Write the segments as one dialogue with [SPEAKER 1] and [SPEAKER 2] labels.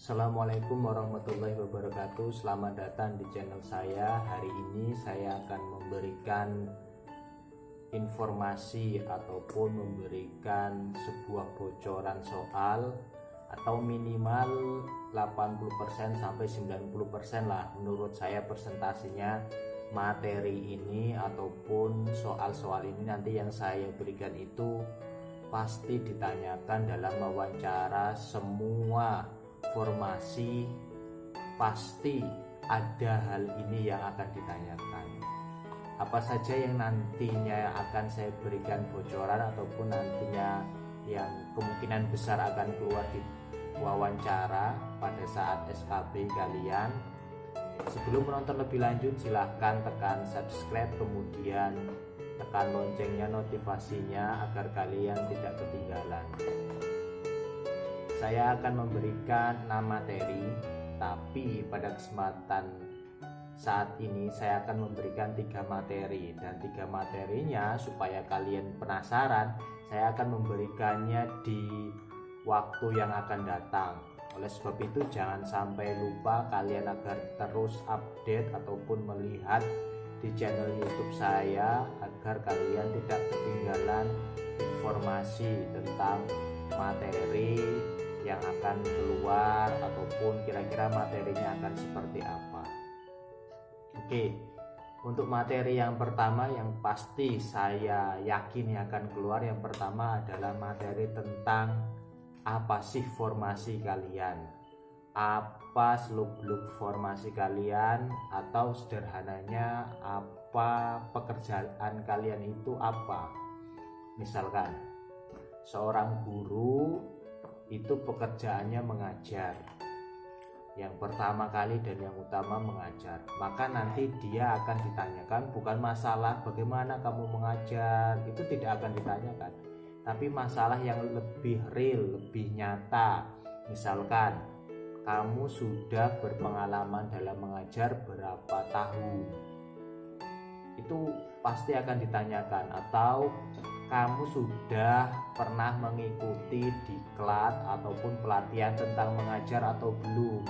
[SPEAKER 1] Assalamualaikum warahmatullahi wabarakatuh. Selamat datang di channel saya. Hari ini saya akan memberikan informasi ataupun memberikan sebuah bocoran soal atau minimal 80% sampai 90% lah menurut saya presentasinya materi ini ataupun soal-soal ini nanti yang saya berikan itu pasti ditanyakan dalam wawancara. Semua formasi pasti ada hal ini yang akan ditanyakan. Apa saja yang nantinya akan saya berikan bocoran ataupun nantinya yang kemungkinan besar akan keluar di wawancara pada saat SKB kalian. Sebelum menonton lebih lanjut, silahkan tekan subscribe, kemudian tekan loncengnya, notifikasinya agar kalian tidak ketinggalan. Saya akan memberikan 6 materi, tapi pada kesempatan saat ini saya akan memberikan 3 materi, dan 3 materinya supaya kalian penasaran, saya akan memberikannya di waktu yang akan datang. Oleh sebab itu jangan sampai lupa kalian agar terus update ataupun melihat di channel YouTube saya agar kalian tidak ketinggalan informasi tentang materi yang akan keluar ataupun kira-kira materinya akan seperti apa. Oke, untuk materi yang pertama yang pasti saya yakin akan keluar, yang pertama adalah materi tentang apa sih formasi kalian, apa seluk-beluk formasi kalian, atau sederhananya apa pekerjaan kalian itu apa. Misalkan seorang guru itu pekerjaannya mengajar, yang pertama kali dan yang utama mengajar, maka nanti dia akan ditanyakan bukan masalah bagaimana kamu mengajar, itu tidak akan ditanyakan, tapi masalah yang lebih real, lebih nyata. Misalkan kamu sudah berpengalaman dalam mengajar berapa tahun, itu pasti akan ditanyakan. Atau kamu sudah pernah mengikuti diklat ataupun pelatihan tentang mengajar atau belum.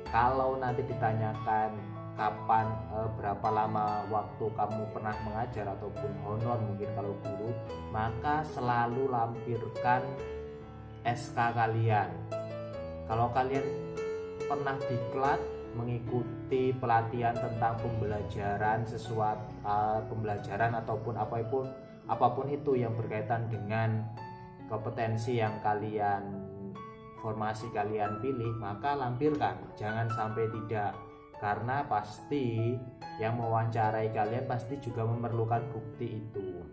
[SPEAKER 1] Kalau nanti ditanyakan kapan, berapa lama waktu kamu pernah mengajar ataupun honor mungkin kalau guru, maka selalu lampirkan SK kalian. Kalau kalian pernah diklat mengikuti pelatihan tentang pembelajaran pembelajaran ataupun apapun itu yang berkaitan dengan kompetensi yang formasi kalian pilih, maka lampirkan, jangan sampai tidak, karena pasti yang mewawancarai kalian pasti juga memerlukan bukti itu.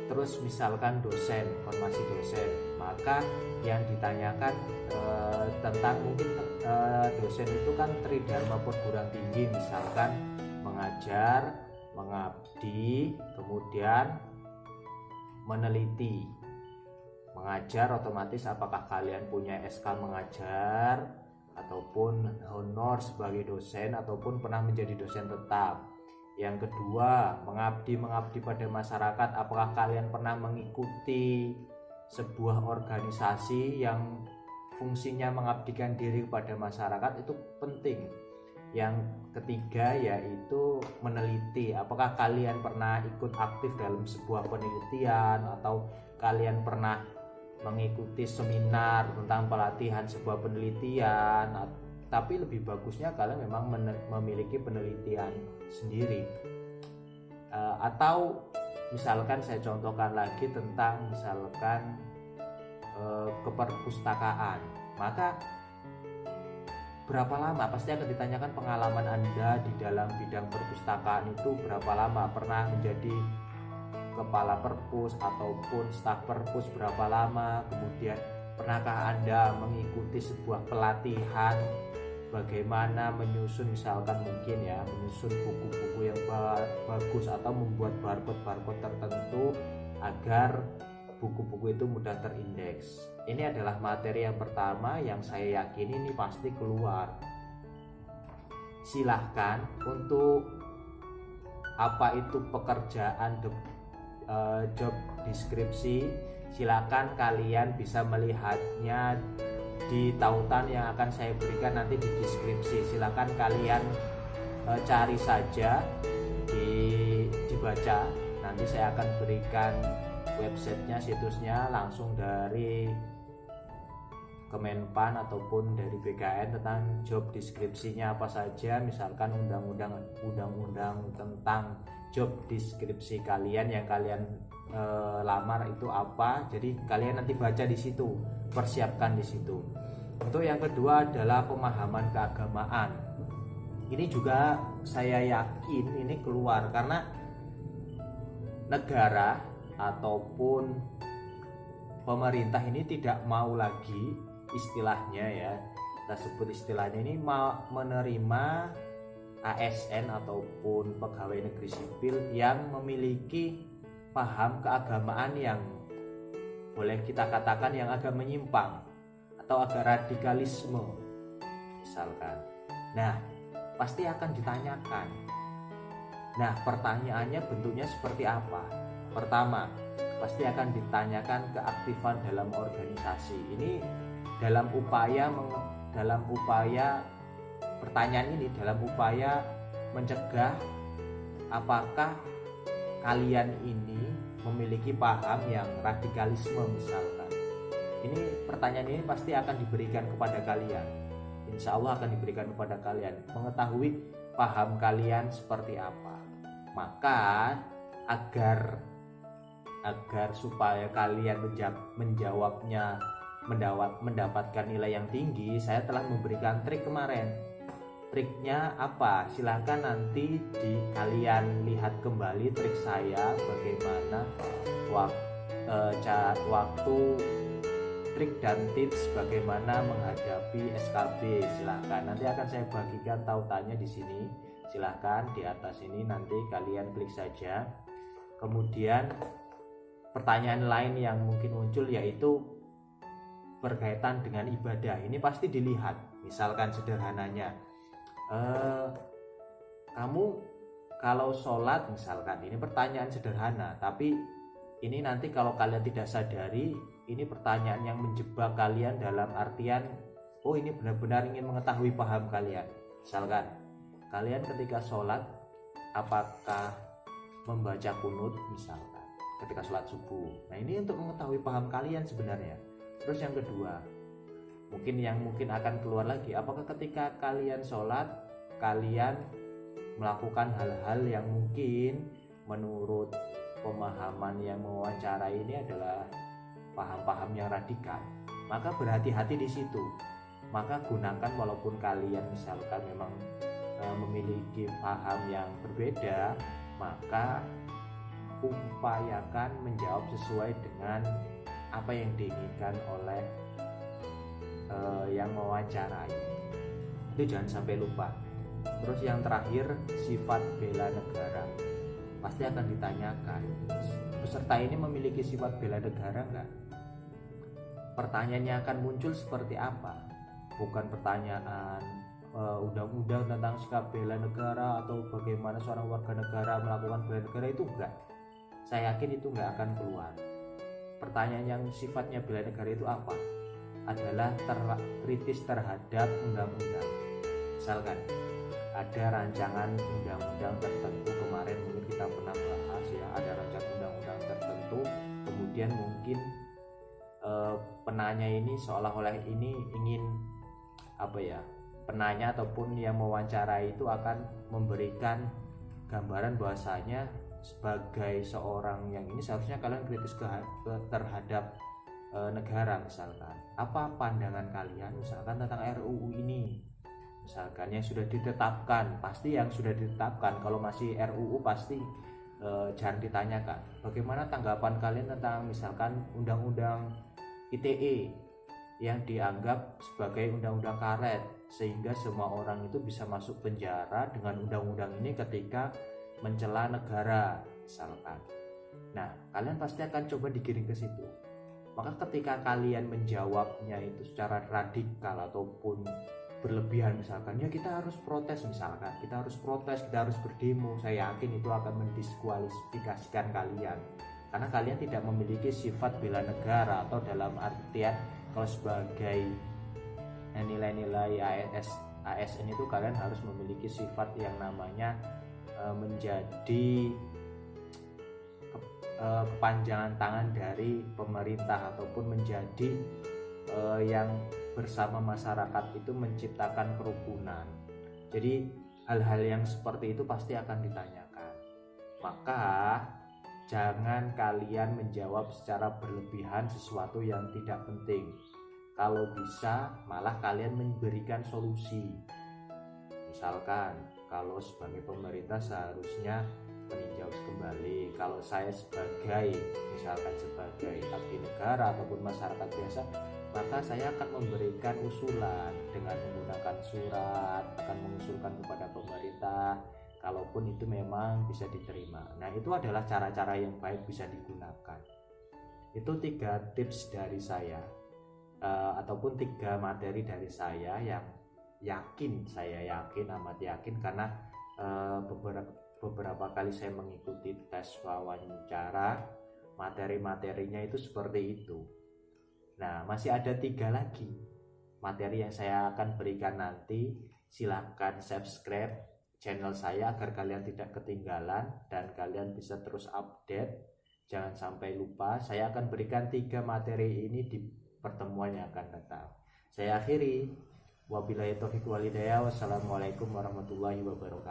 [SPEAKER 1] Terus misalkan dosen, formasi dosen, maka yang ditanyakan tentang mungkin dosen itu kan tridharma perguruan tinggi, misalkan mengajar, mengabdi, kemudian meneliti. Mengajar otomatis apakah kalian punya SK mengajar ataupun honor sebagai dosen ataupun pernah menjadi dosen tetap. Yang kedua, mengabdi pada masyarakat, apakah kalian pernah mengikuti sebuah organisasi yang fungsinya mengabdikan diri kepada masyarakat, itu penting. Yang ketiga yaitu meneliti, apakah kalian pernah ikut aktif dalam sebuah penelitian atau kalian pernah mengikuti seminar tentang pelatihan sebuah penelitian, tapi lebih bagusnya kalian memang memiliki penelitian sendiri. Atau misalkan saya contohkan lagi tentang misalkan keperpustakaan, maka berapa lama, pasti akan ditanyakan pengalaman Anda di dalam bidang perpustakaan itu berapa lama, pernah menjadi kepala perpus ataupun staf perpus berapa lama, kemudian pernahkah Anda mengikuti sebuah pelatihan bagaimana menyusun, misalkan mungkin ya, menyusun buku-buku yang bagus atau membuat barcode tertentu agar buku-buku itu mudah terindeks. Ini adalah materi yang pertama yang saya yakin ini pasti keluar. Silahkan untuk apa itu pekerjaan job deskripsi, silakan kalian bisa melihatnya di tautan yang akan saya berikan nanti di deskripsi. Silakan kalian cari saja, dibaca. Nanti saya akan berikan websitenya, situsnya langsung dari Kemenpan ataupun dari BKN tentang job deskripsinya apa saja. Misalkan undang-undang tentang job deskripsi kalian yang kalian lamar itu apa. Jadi kalian nanti baca di situ, persiapkan di situ. Untuk yang kedua adalah pemahaman keagamaan. Ini juga saya yakin ini keluar karena negara ataupun pemerintah ini tidak mau lagi, istilahnya ya, kita sebut istilahnya ini, mau menerima ASN ataupun pegawai negeri sipil yang memiliki paham keagamaan yang boleh kita katakan yang agak menyimpang atau agak radikalisme misalkan. Nah, pasti akan ditanyakan. Nah, pertanyaannya bentuknya seperti apa? Pertama, pasti akan ditanyakan keaktifan dalam organisasi. Ini dalam upaya pertanyaan ini dalam upaya mencegah apakah kalian ini memiliki paham yang radikalisme misalkan. Ini pertanyaan ini pasti akan diberikan kepada kalian. Insya Allah akan diberikan kepada kalian, mengetahui paham kalian seperti apa. Maka agar supaya kalian menjawabnya mendapatkan nilai yang tinggi, saya telah memberikan trik kemarin. Triknya apa? Silahkan nanti kalian lihat kembali trik saya bagaimana waktu trik dan tips bagaimana menghadapi SKB. Silahkan nanti akan saya bagikan tautannya di sini. Silahkan di atas ini nanti kalian klik saja. Kemudian pertanyaan lain yang mungkin muncul yaitu berkaitan dengan ibadah. Ini pasti dilihat. Misalkan sederhananya, kamu kalau sholat misalkan, ini pertanyaan sederhana, tapi ini nanti kalau kalian tidak sadari, ini pertanyaan yang menjebak kalian dalam artian, oh ini benar-benar ingin mengetahui paham kalian. Misalkan kalian ketika sholat, apakah membaca kunut misalkan ketika sholat subuh. Nah, ini untuk mengetahui paham kalian sebenarnya. Terus yang kedua, mungkin akan keluar lagi, apakah ketika kalian sholat kalian melakukan hal-hal yang mungkin menurut pemahaman yang mewawancarai ini adalah paham-paham yang radikal. Maka berhati-hati di situ. Maka gunakan, walaupun kalian misalkan memang memiliki paham yang berbeda, maka upayakan menjawab sesuai dengan apa yang diinginkan oleh yang mewawancarai. Itu jangan sampai lupa. Terus yang terakhir, sifat bela negara. Pasti akan ditanyakan, peserta ini memiliki sifat bela negara enggak? Pertanyaannya akan muncul seperti apa? Bukan pertanyaan undang-undang tentang sikap bela negara atau bagaimana seorang warga negara melakukan bela negara, itu enggak. Saya yakin itu enggak akan keluar. Pertanyaan yang sifatnya bela negara itu apa? Adalah kritis terhadap undang-undang. Misalkan ada rancangan undang-undang tertentu, kemarin mungkin kita pernah bahas ya, ada rancangan undang-undang tertentu, kemudian mungkin penanya ini seolah-olah ini ingin penanya ataupun yang mewawancarai itu akan memberikan gambaran bahwasanya sebagai seorang yang ini seharusnya kalian kritis terhadap negara. Misalkan apa pandangan kalian misalkan tentang RUU ini, misalkan yang sudah ditetapkan. Pasti yang sudah ditetapkan. Kalau masih RUU pasti jangan ditanyakan bagaimana tanggapan kalian tentang misalkan undang-undang ITE yang dianggap sebagai undang-undang karet, sehingga semua orang itu bisa masuk penjara dengan undang-undang ini ketika mencela negara misalkan. Nah, kalian pasti akan coba digiring ke situ. Maka ketika kalian menjawabnya itu secara radikal ataupun berlebihan, misalkan ya kita harus protes, misalkan kita harus protes, kita harus berdemo, saya yakin itu akan mendiskualifikasikan kalian, karena kalian tidak memiliki sifat bela negara, atau dalam artian kalau sebagai Nah, nilai-nilai ASN itu kalian harus memiliki sifat yang namanya menjadi kepanjangan tangan dari pemerintah, ataupun menjadi yang bersama masyarakat itu menciptakan kerukunan. Jadi hal-hal yang seperti itu pasti akan ditanyakan. Maka jangan kalian menjawab secara berlebihan sesuatu yang tidak penting. Kalau bisa malah kalian memberikan solusi. Misalkan kalau sebagai pemerintah seharusnya meninjau kembali. Kalau saya misalkan sebagai abdi negara ataupun masyarakat biasa, maka saya akan memberikan usulan dengan menggunakan surat, akan mengusulkan kepada pemerintah kalaupun itu memang bisa diterima. Nah, itu adalah cara-cara yang baik bisa digunakan. Itu 3 tips dari saya, ataupun 3 materi dari saya yang saya yakin amat yakin, karena beberapa kali saya mengikuti tes wawancara, materi-materinya itu seperti itu. Nah, masih ada 3 lagi materi yang saya akan berikan nanti. Silahkan subscribe channel saya agar kalian tidak ketinggalan dan kalian bisa terus update. Jangan sampai lupa, saya akan berikan 3 materi ini di pertemuan yang akan datang. Saya akhiri, wabillahi taufiq wal hidayah. Wassalamualaikum warahmatullahi wabarakatuh.